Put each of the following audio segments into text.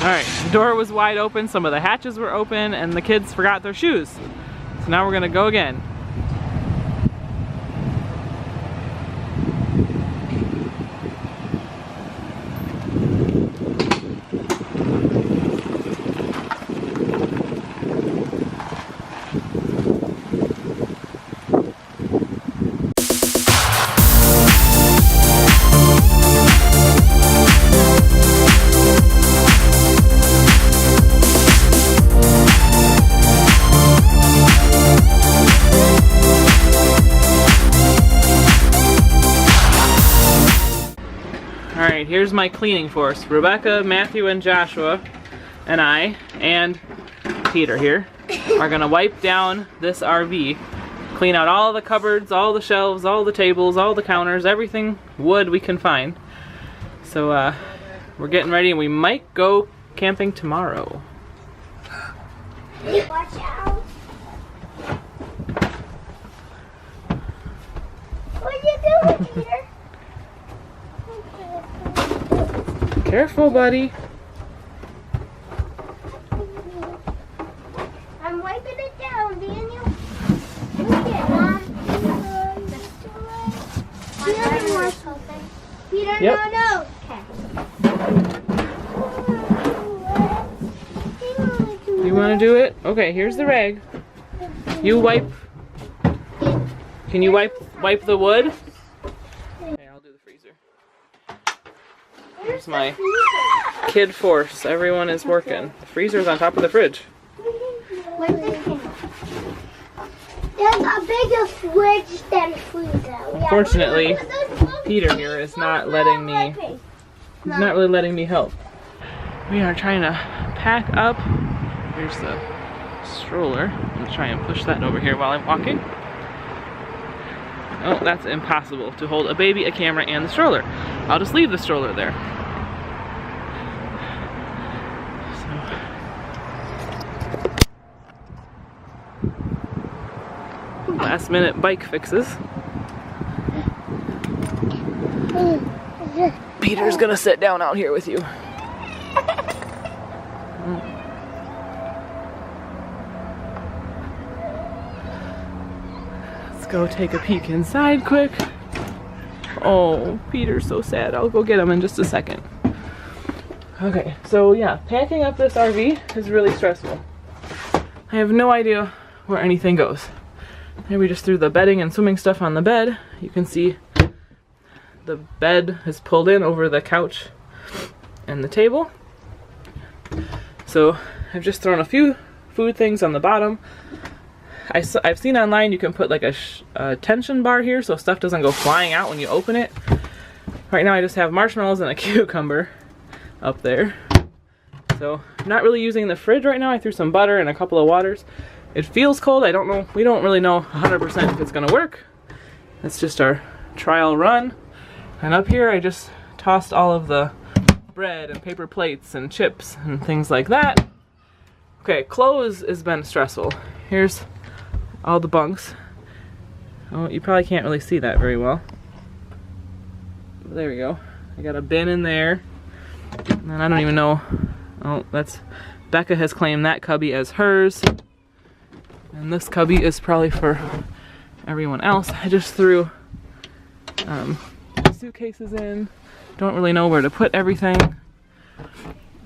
Alright, the door was wide open, some of the hatches were open, and the kids forgot their shoes. So now we're gonna go again. Alright, here's my cleaning force. Rebecca, Matthew, and Joshua, and I, and Peter here, are gonna wipe down this RV. Clean out all the cupboards, all the shelves, all the tables, all the counters, everything wood we can find. So we're getting ready and we might go camping tomorrow. Watch out. What are you doing, Peter? Careful, buddy. I'm wiping it down, Daniel. Look at Mom. Peter, Yep. no. Okay. You want to do it? Okay, here's the rag. You wipe. Can you wipe the wood? Okay, I'll do the freezer. Here's my kid force. Everyone is working. The freezer's on top of the fridge. There's a bigger fridge than freezer. Unfortunately, Peter here is not letting me. He's not really letting me help. We are trying to pack up. Here's the stroller. I'm gonna try and push that over here while I'm walking. Oh, that's impossible to hold a baby, a camera, and the stroller. I'll just leave the stroller there. So, last minute bike fixes. Peter's gonna sit down out here with you. Let's go take a peek inside quick. Oh, Peter's so sad. I'll go get him in just a second. Okay, so yeah, packing up this RV is really stressful. I have no idea where anything goes. Here we just threw the bedding and swimming stuff on the bed. You can see the bed is pulled in over the couch and the table. So I've just thrown a few food things on the bottom. I've seen online you can put like a tension bar here so stuff doesn't go flying out when you open it. Right now I just have marshmallows and a cucumber up there. So I'm not really using the fridge right now. I threw some butter and a couple of waters. It feels cold. I don't know. We don't really know 100% if it's gonna work. It's just our trial run. And up here I just tossed all of the bread and paper plates and chips and things like that. Okay, clothes has been stressful. Here's all the bunks. Oh, you probably can't really see that very well. There we go. I got a bin in there. And I don't even know. Oh, that's Becca has claimed that cubby as hers. And this cubby is probably for everyone else. I just threw suitcases in. Don't really know where to put everything.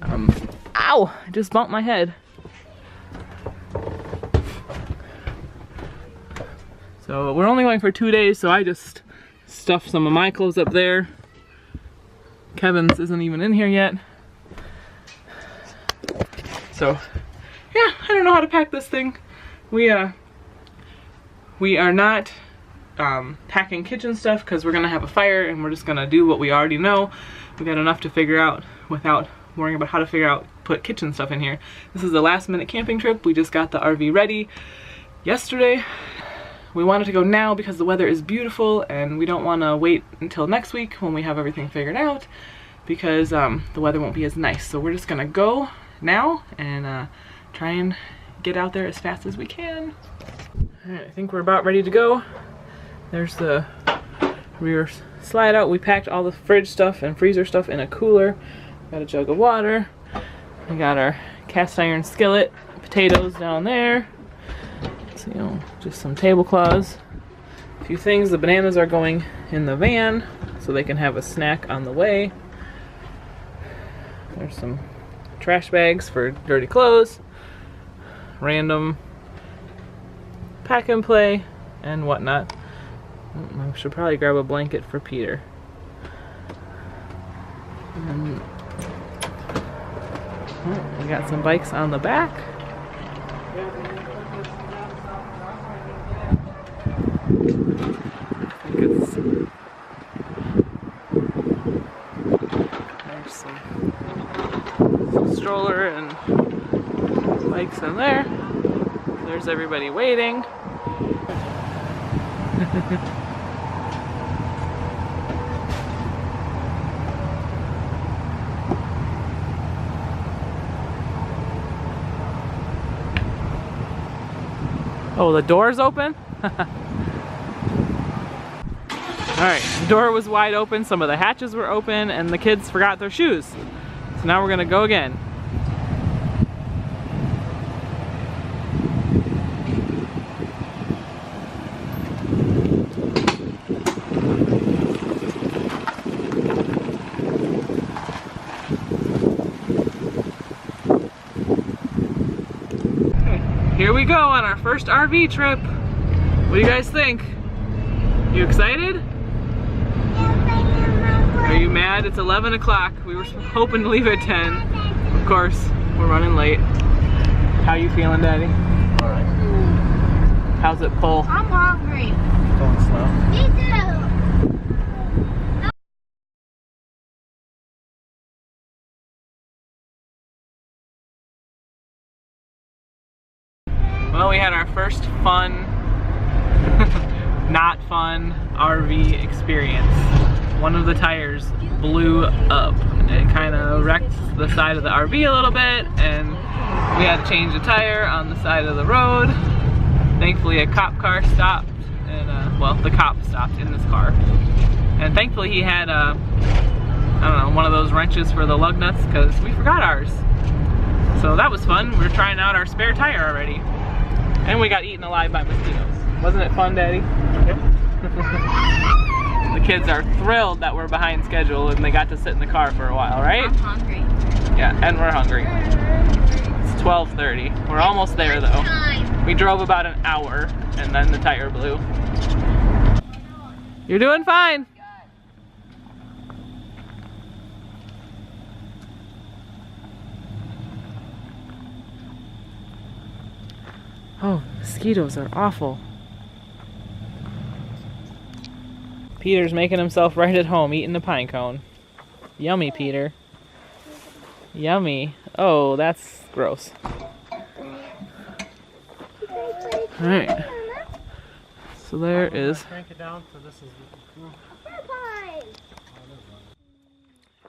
Ow! I just bumped my head. So we're only going for 2 days, so I just stuffed some of my clothes up there. Kevin's isn't even in here yet. So yeah, I don't know how to pack this thing. We are not packing kitchen stuff because we're gonna have a fire and we're just gonna do what we already know. We got enough to figure out without worrying about how to put kitchen stuff in here. This is a last minute camping trip. We just got the RV ready yesterday. We wanted to go now because the weather is beautiful and we don't want to wait until next week when we have everything figured out because the weather won't be as nice. So we're just gonna go now and try and get out there as fast as we can. Alright, I think we're about ready to go. There's the rear slide out. We packed all the fridge stuff and freezer stuff in a cooler. Got a jug of water. We got our cast iron skillet, potatoes down there. So, you know, just some tablecloths. A few things. The bananas are going in the van so they can have a snack on the way. There's some trash bags for dirty clothes, random pack and play and whatnot. I should probably grab a blanket for Peter. And we got some bikes on the back. There's some stroller and bikes in there. There's everybody waiting. Oh, the door's open? Alright, the door was wide open, some of the hatches were open, and the kids forgot their shoes. So now we're gonna go again. Here we go on our first RV trip. What do you guys think? You excited? Are you mad? It's 11 o'clock. We were hoping to leave at 10. Of course, we're running late. How you feeling, Daddy? Alright. How's it pull? I'm hungry. Going slow. Me too. Well, we had our first fun, not fun RV experience. One of the tires blew up. It kind of wrecked the side of the RV a little bit, and we had to change the tire on the side of the road. Thankfully, a cop car stopped, and well, the cop stopped in this car. And thankfully, he had I don't know, one of those wrenches for the lug nuts, because we forgot ours. So that was fun. We were trying out our spare tire already. And we got eaten alive by mosquitoes. Wasn't it fun, Daddy? Yep. The kids are thrilled that we're behind schedule and they got to sit in the car for a while, right? I'm hungry. Yeah, and we're hungry. It's 12:30. We're almost there though. We drove about an hour and then the tire blew. You're doing fine. Oh, mosquitoes are awful. Peter's making himself right at home, eating a pine cone. Yummy, Peter. Yummy. Oh, that's gross. Alright. So there is... Crank it down so this is...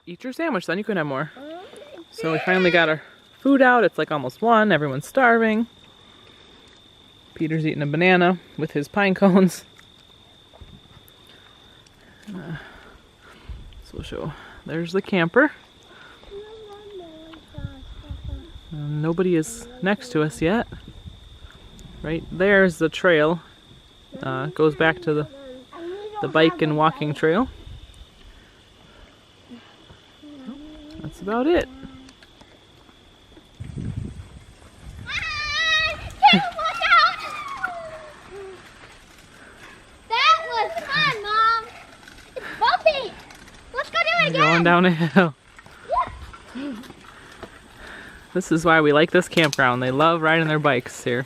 Eat your sandwich, then you can have more. So we finally got our food out. It's like almost 1. Everyone's starving. Peter's eating a banana with his pine cones. So we'll show. There's the camper. Nobody is next to us yet. Right there's the trail. Goes back to the bike and walking trail. That's about it. Going down a hill. This is why we like this campground. They love riding their bikes here.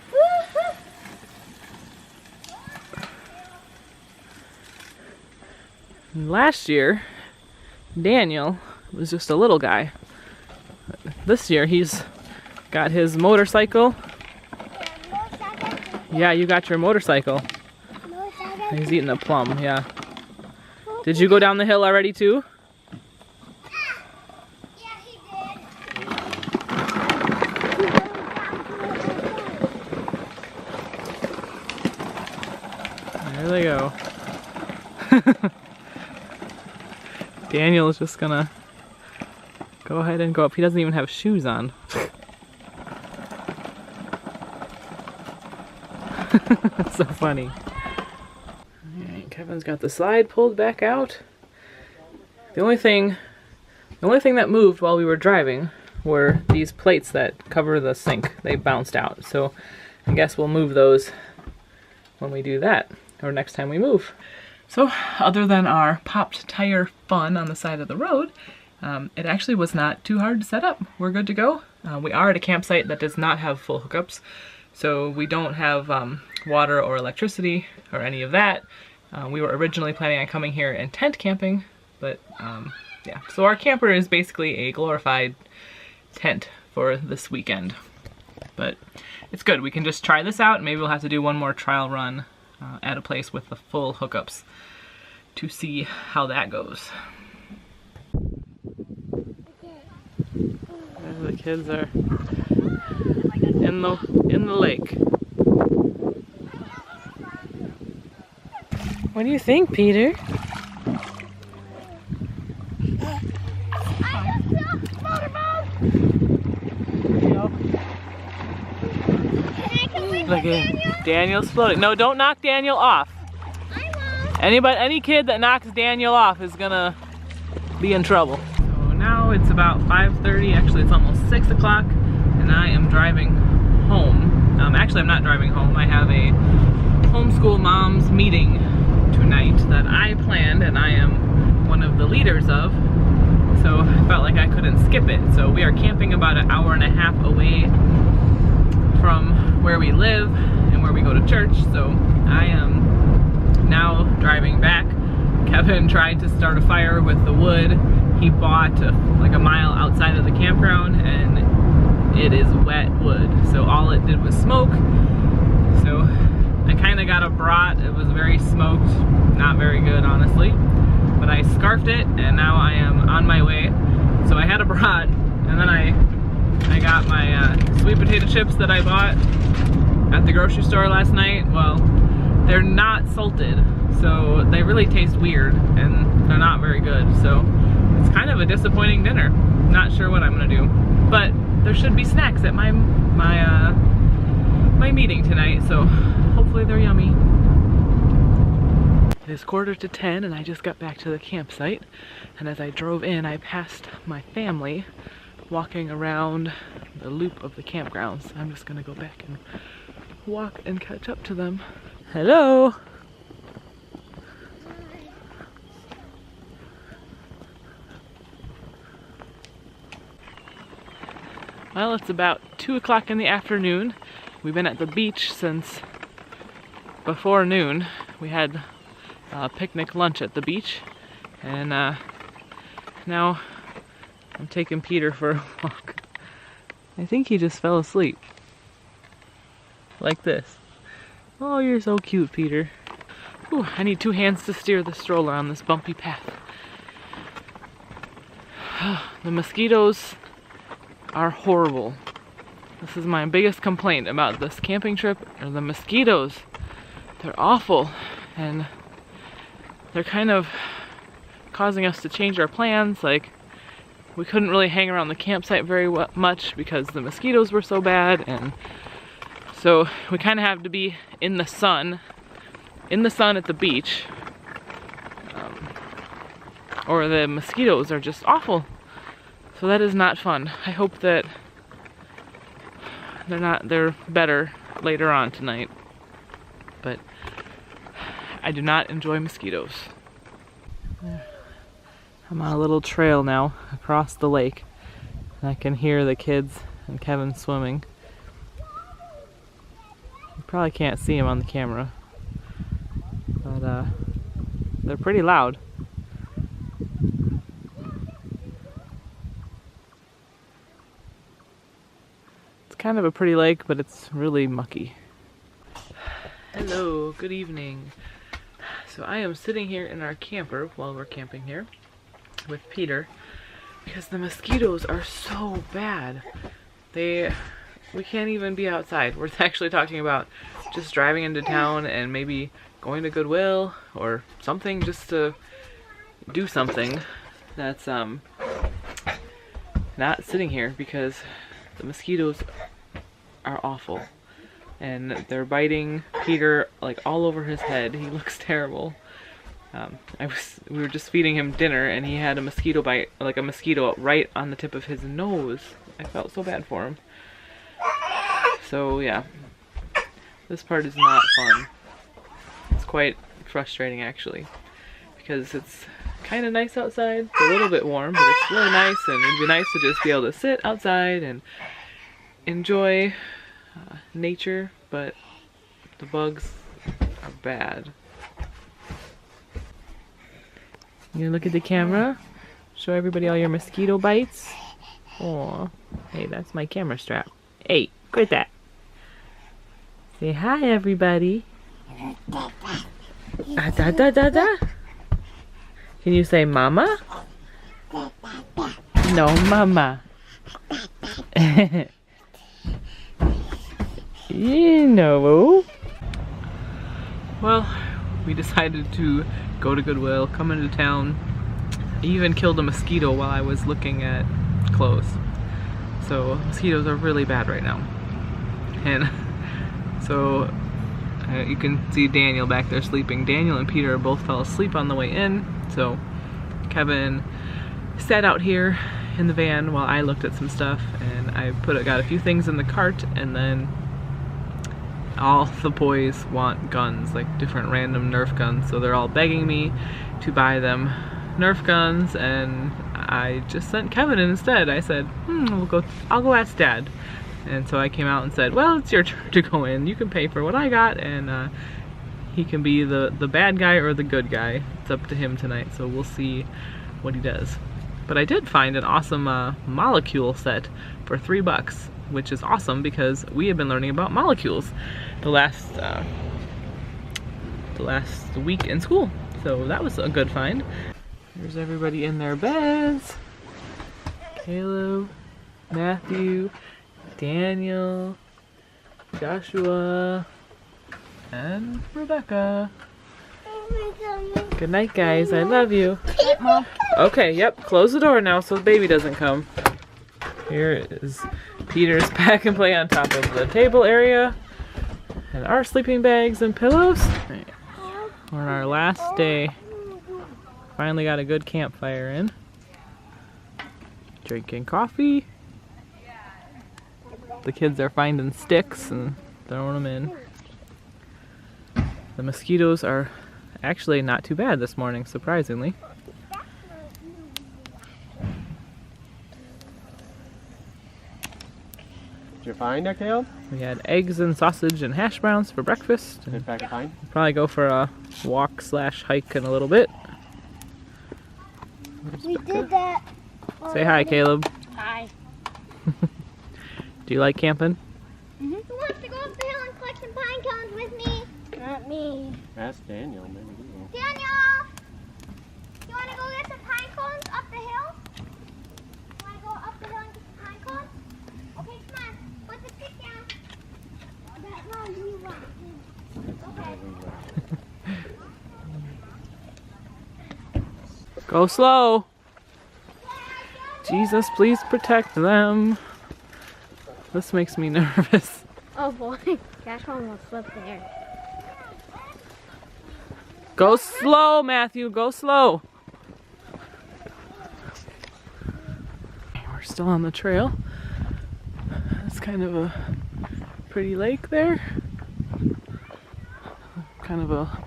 Last year, Daniel was just a little guy. This year, he's got his motorcycle. Yeah, you got your motorcycle. He's eating a plum, yeah. Did you go down the hill already too? There they go. Daniel is just gonna Go ahead and go up. He doesn't even have shoes on. That's so funny. Alright, Kevin's got the slide pulled back out. The only thing that moved while we were driving were these plates that cover the sink. They bounced out. So I guess we'll move those when we do that, or next time we move. So other than our popped tire fun on the side of the road, it actually was not too hard to set up. We're good to go. We are at a campsite that does not have full hookups, so we don't have water or electricity or any of that. We were originally planning on coming here and tent camping, but yeah. So our camper is basically a glorified tent for this weekend. But it's good. We can just try this out. Maybe we'll have to do one more trial run at a place with the full hookups to see how that goes. The kids are in the lake. What do you think, Peter? Look at Daniel's floating. No, don't knock Daniel off. Any kid that knocks Daniel off is gonna be in trouble. So now it's about 5:30. Actually, it's almost 6 o'clock, and I am driving home. Actually, I'm not driving home. I have a homeschool moms meeting tonight that I planned, and I am one of the leaders of. So I felt like I couldn't skip it. So we are camping about an hour and a half away from where we live and where we go to church. So I am now driving back. Kevin tried to start a fire with the wood he bought like a mile outside of the campground, and it is wet wood, so all it did was smoke. So I kind of got a brat. It was very smoked, not very good, honestly, but I scarfed it and now I am on my way. So I had a brat, and then I got my sweet potato chips that I bought at the grocery store last night. Well, they're not salted, so they really taste weird and they're not very good. So it's kind of a disappointing dinner. Not sure what I'm gonna do, but there should be snacks at my meeting tonight, so hopefully they're yummy. It is 9:45 and I just got back to the campsite, and as I drove in I passed my family walking around the loop of the campgrounds. I'm just gonna go back and walk and catch up to them. Hello! Well, it's about 2 o'clock in the afternoon. We've been at the beach since before noon. We had a picnic lunch at the beach, and now I'm taking Peter for a walk. I think he just fell asleep. Like this. Oh, you're so cute, Peter. Ooh, I need 2 hands to steer the stroller on this bumpy path. The mosquitoes are horrible. This is my biggest complaint about this camping trip, are the mosquitoes. They're awful, and they're kind of causing us to change our plans. Like, we couldn't really hang around the campsite very much because the mosquitoes were so bad, and so we kind of have to be in the sun at the beach, or the mosquitoes are just awful. So that is not fun. I hope that they're better later on tonight. But I do not enjoy mosquitoes. I'm on a little trail now across the lake, and I can hear the kids and Kevin swimming. You probably can't see them on the camera, but they're pretty loud. Kind of a pretty lake, but it's really mucky. Hello, good evening. So I am sitting here in our camper while we're camping here with Peter because the mosquitoes are so bad. We can't even be outside. We're actually talking about just driving into town and maybe going to Goodwill or something, just to do something that's not sitting here because the mosquitoes are awful. And they're biting Peter like all over his head. He looks terrible. We were just feeding him dinner and he had a mosquito bite, like a mosquito right on the tip of his nose. I felt so bad for him. So yeah, this part is not fun. It's quite frustrating actually, because it's kind of nice outside. It's a little bit warm, but it's really nice, and it'd be nice to just be able to sit outside and enjoy nature, but the bugs are bad. You gonna look at the camera? Show everybody all your mosquito bites? Aw. Hey, that's my camera strap. Hey, quit that. Say hi, everybody. Ah, da da da da. Can you say mama? No, mama. You know. Well, we decided to go to Goodwill, come into town. I even killed a mosquito while I was looking at clothes. So mosquitoes are really bad right now. And so you can see Daniel back there sleeping. Daniel and Peter both fell asleep on the way in. So Kevin sat out here in the van while I looked at some stuff, and I got a few things in the cart, and then all the boys want guns, like different random Nerf guns, so they're all begging me to buy them Nerf guns, and I just sent Kevin in instead. I said, I'll go ask Dad. And so I came out and said, well, it's your turn to go in. You can pay for what I got, and he can be the bad guy or the good guy. It's up to him tonight, so we'll see what he does. But I did find an awesome molecule set for $3, which is awesome because we have been learning about molecules the last week in school. So that was a good find. There's everybody in their beds. Caleb, Matthew, Daniel, Joshua, and Rebecca. Good night, guys. I love you. Okay, yep. Close the door now so the baby doesn't come. Here is Peter's pack and play on top of the table area. And our sleeping bags and pillows. We're on our last day. Finally got a good campfire in. Drinking coffee. The kids are finding sticks and throwing them in. The mosquitoes are actually not too bad this morning, surprisingly. Did you find that, Caleb? We had eggs and sausage and hash browns for breakfast. Did you find? We'll probably go for a walk/hike in a little bit. We did that. Say hi, Caleb. Hi. Do you like camping? Who wants to go up the hill and collect some pine cones with me? Not me. Ask Daniel, maybe he will. Daniel! You want to go get some pine cones up the hill? You want to go up the hill and get some pine cones? Okay, come on. Put the stick down. No, you want to. Okay. Go slow. Jesus, please protect them. This makes me nervous. Oh boy, Josh almost slipped there. Go slow, Matthew, go slow. We're still on the trail. It's kind of a pretty lake there. Kind of a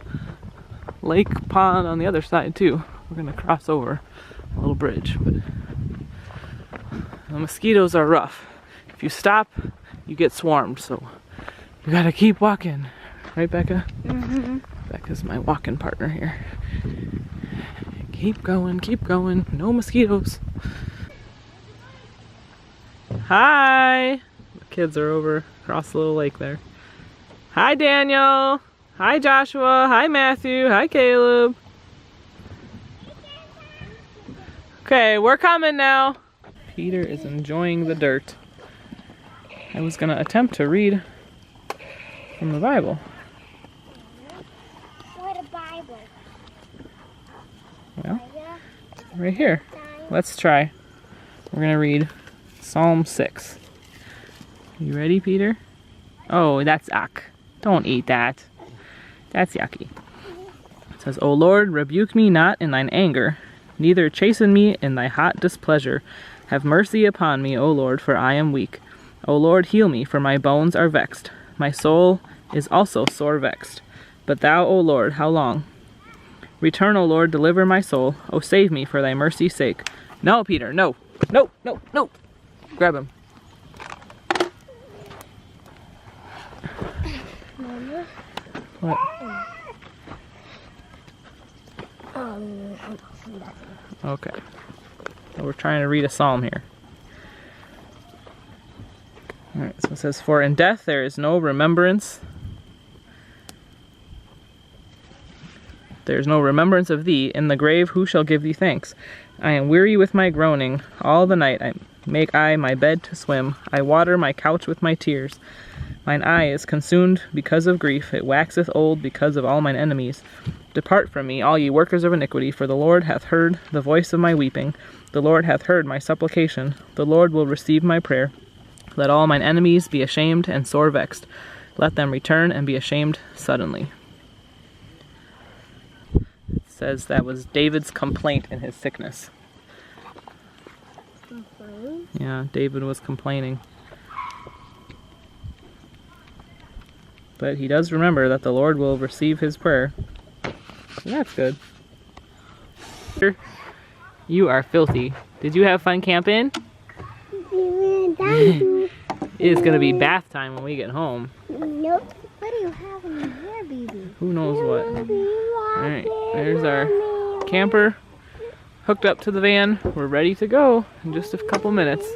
lake pond on the other side too. We're gonna cross over a little bridge, but the mosquitoes are rough. If you stop, you get swarmed, so you gotta keep walking. Right, Becca? Mm-hmm. Becca's my walking partner here. Keep going, no mosquitoes. Hi! The kids are over across the little lake there. Hi, Daniel! Hi, Joshua! Hi, Matthew! Hi, Caleb! Okay, we're coming now. Peter is enjoying the dirt. I was gonna attempt to read from the Bible. What a Bible. Well, right here. Let's try. We're gonna read Psalm 6. You ready, Peter? Oh, that's yuck. Don't eat that. That's yucky. It says, O Lord, rebuke me not in thine anger, neither chasten me in thy hot displeasure. Have mercy upon me, O Lord, for I am weak. O Lord, heal me, for my bones are vexed. My soul is also sore vexed. But thou, O Lord, how long? Return, O Lord, deliver my soul. O save me for thy mercy's sake. No, Peter, no. No, no, no. Grab him. What? Okay. So we're trying to read a psalm here. Alright, so it says, For in death there is no remembrance. There is no remembrance of thee. In the grave who shall give thee thanks? I am weary with my groaning. All the night I make my bed to swim. I water my couch with my tears. Mine eye is consumed because of grief. It waxeth old because of all mine enemies. Depart from me, all ye workers of iniquity, for the Lord hath heard the voice of my weeping. The Lord hath heard my supplication. The Lord will receive my prayer. Let all mine enemies be ashamed and sore vexed. Let them return and be ashamed suddenly. It says that was David's complaint in his sickness. Yeah, David was complaining. But he does remember that the Lord will receive his prayer. So that's good. You are filthy. Did you have fun camping? It's gonna be bath time when we get home. Nope. What do you have in your hair, baby? Who knows what? Alright, there's our camper hooked up to the van. We're ready to go in just a couple minutes.